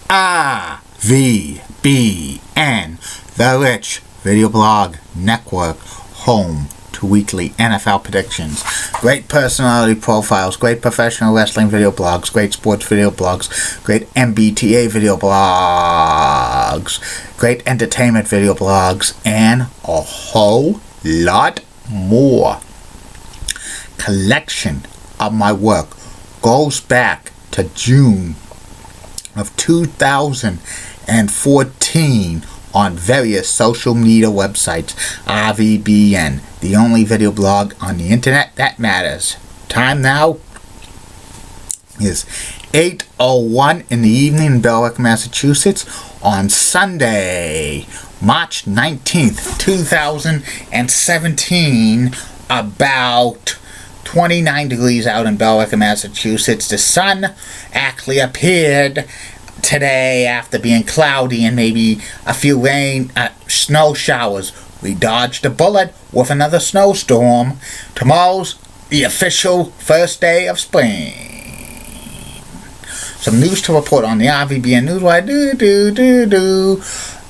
RVBN, the Rich Video Blog Network, home to weekly NFL predictions, great personality profiles, great professional wrestling video blogs, great sports video blogs, great MBTA video blogs, great entertainment video blogs, and a whole lot more. Collection of my work goes back to June of 2014 on various social media websites. RVBN, the only video blog on the internet that matters. Time now is 8:01 in the evening in Belleville, Massachusetts on Sunday, March 19th, 2017, about 29 degrees out in Belleville, Massachusetts. The sun actually appeared today after being cloudy and maybe a few snow showers. We dodged a bullet with another snowstorm. Tomorrow's the official first day of spring. Some news to report on the RVBN Newswire.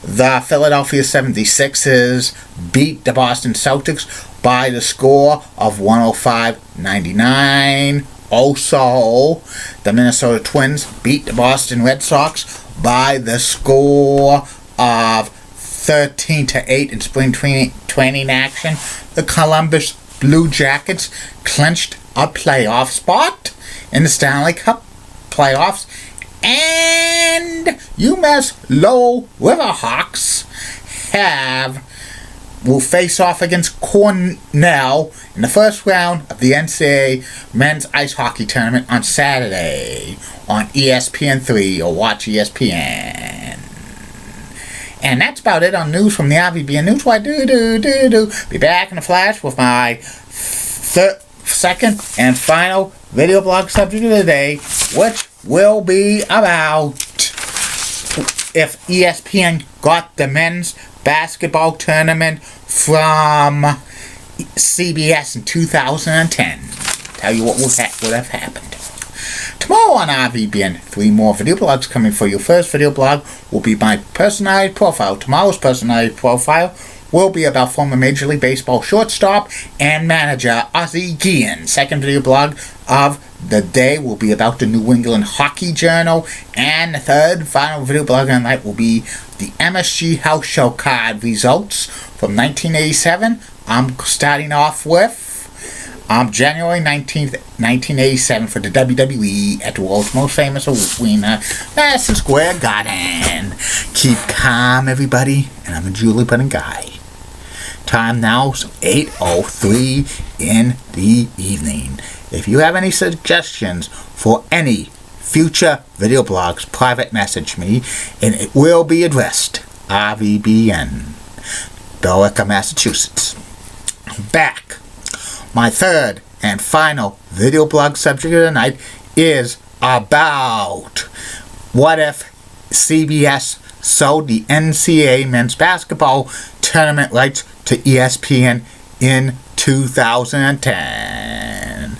The Philadelphia 76ers beat the Boston Celtics by the score of 105-99. Also, the Minnesota Twins beat the Boston Red Sox by the score of 13-8 in spring training action. The Columbus Blue Jackets clinched a playoff spot in the Stanley Cup playoffs. And UMass Lowell Riverhawks will face off against Cornell in the first round of the NCAA men's ice hockey tournament on Saturday on ESPN3, or watch ESPN. And that's about it on news from the RVBN Newswire. Be back in a flash with my second and final video blog subject of the day, which will be about if ESPN got the men's basketball tournament from CBS in 2010. Tell you what would have happened. Tomorrow on RVBN, 3 more video blogs coming for you. First video blog will be my personality profile. Tomorrow's personality profile will be about former Major League Baseball shortstop and manager Ozzie Guillen. Second video blog of the day will be about the New England Hockey Journal. And the third final video blog of the night will be the MSG House Show card results from 1987. I'm starting off with January 19th, 1987 for the WWE at the world's most famous arena, Madison Square Garden. Keep calm, everybody, and I'm a Julie Pudding guy. Time now is 8:03 in the evening. If you have any suggestions for any future video blogs, private message me, and it will be addressed. RVBN, Belleville, Massachusetts. Back. My third and final video blog subject of the night is about what if CBS sold the NCAA men's basketball tournament rights to ESPN in 2010.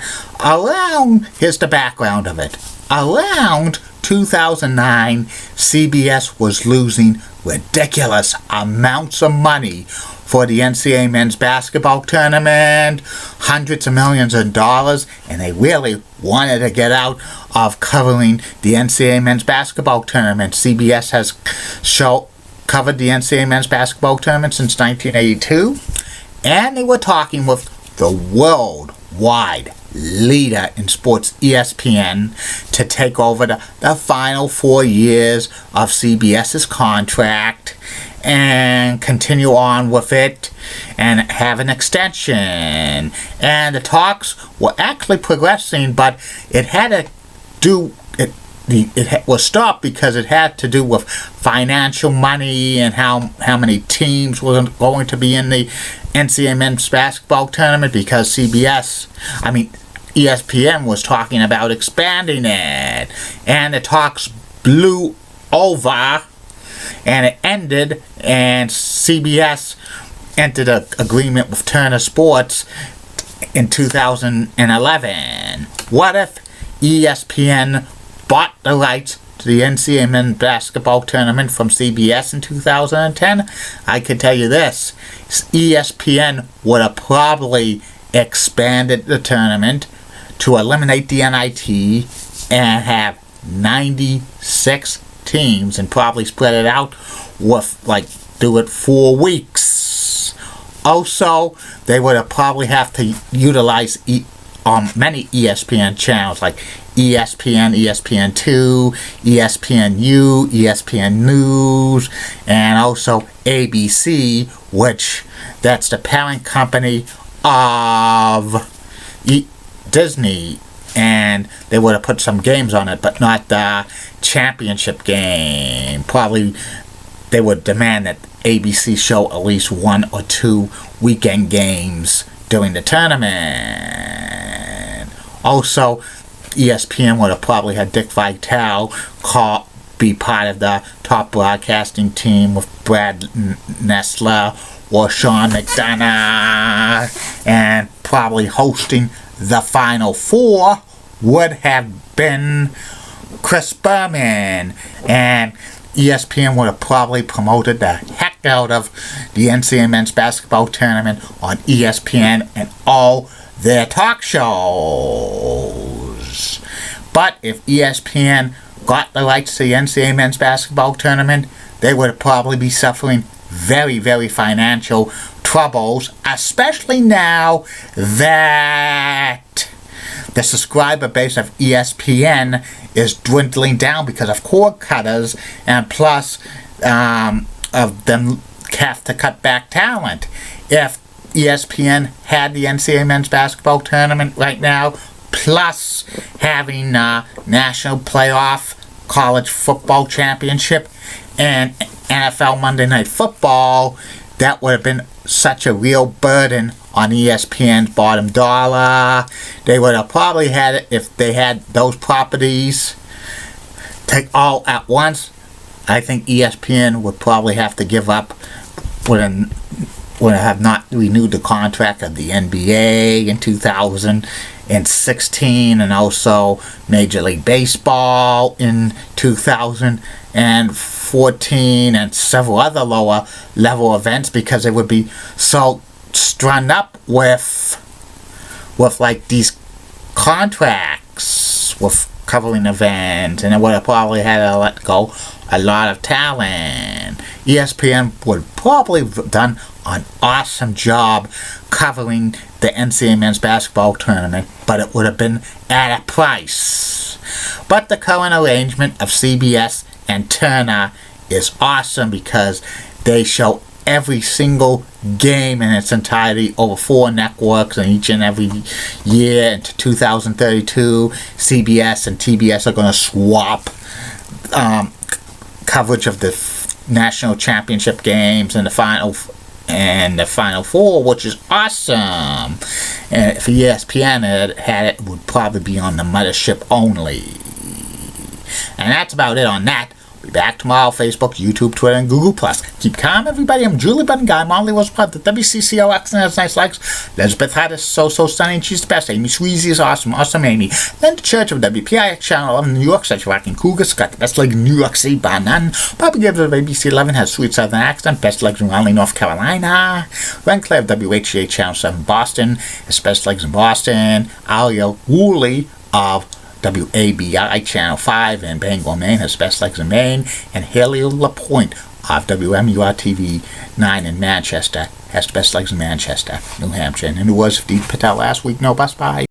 Here's the background of it. Around 2009, CBS was losing ridiculous amounts of money for the NCAA men's basketball tournament, hundreds of millions of dollars, and they really wanted to get out of covering the NCAA men's basketball tournament. CBS has covered the NCAA men's basketball tournament since 1982, and they were talking with the worldwide leader in sports, ESPN, to take over the final 4 years of CBS's contract and continue on with it and have an extension. And the talks were actually progressing, but it had to do it was stopped because it had to do with financial money and how many teams were going to be in the NCAA men's basketball tournament, because ESPN was talking about expanding it, and the talks blew over and it ended, and CBS entered an agreement with Turner Sports in 2011. What if ESPN bought the rights to to the NCAA men's basketball tournament from CBS in 2010, I can tell you this. ESPN would have probably expanded the tournament to eliminate the NIT and have 96 teams and probably spread it out with, do it 4 weeks. Also, they would have probably have to utilize many ESPN channels like ESPN, ESPN2, ESPNU, ESPN News, and also ABC, which that's the parent company of Disney, and they would have put some games on it, but not the championship game. Probably they would demand that ABC show at least 1 or 2 weekend games during the tournament. Also, ESPN would have probably had Dick Vitale be part of the top broadcasting team with Brad Nessler or Sean McDonough, and probably hosting the Final Four would have been Chris Berman, and ESPN would have probably promoted the heck out of the NCAA men's basketball tournament on ESPN and all their talk shows. But if ESPN got the rights to the NCAA men's basketball tournament, they would probably be suffering very, very financial troubles, especially now that the subscriber base of ESPN is dwindling down because of cord cutters, and plus of them have to cut back talent. If ESPN had the NCAA men's basketball tournament right now, plus having national playoff, college football championship, and NFL Monday Night Football, that would have been such a real burden on ESPN's bottom dollar. They would have probably had it if they had those properties take all at once. I think ESPN would probably have to give up, would have not renewed the contract of the NBA in 2016, and also Major League Baseball in 2014, and several other lower level events, because they would be so strung up with these contracts with covering events, and it would have probably had to let go a lot of talent. ESPN would probably have done an awesome job covering the NCAA men's basketball tournament, but it would have been at a price. But the current arrangement of CBS and Turner is awesome because they show every single game in its entirety over 4 networks, and each and every year into 2032, CBS and TBS are going to swap coverage of the national championship games and the Final Four, which is awesome. And if ESPN had it, would probably be on the mothership only. And that's about it on that. Be back tomorrow. Facebook, YouTube, Twitter, and Google+. Keep calm, everybody. I'm Julie Button Guy. Molly was part of the WCCOX and has nice likes. Elizabeth Hatt is so stunning. She's the best. Amy Sweezy is awesome. Awesome Amy. Then the Church of WPIX Channel 11 New York. Such rocking Cougar's got the best leg in New York City by none. Bobby Gibbs of ABC 11 has sweet southern accent. Best legs in Raleigh, North Carolina. Ren Clay of WHGA Channel 7 Boston has best legs in Boston. Alia Woolley of WABI Channel 5 in Bangor, Maine has best legs in Maine, and Haley Lapointe of WMUR TV 9 in Manchester has best legs in Manchester, New Hampshire. And who was Deep Patel last week? No bus. Bye.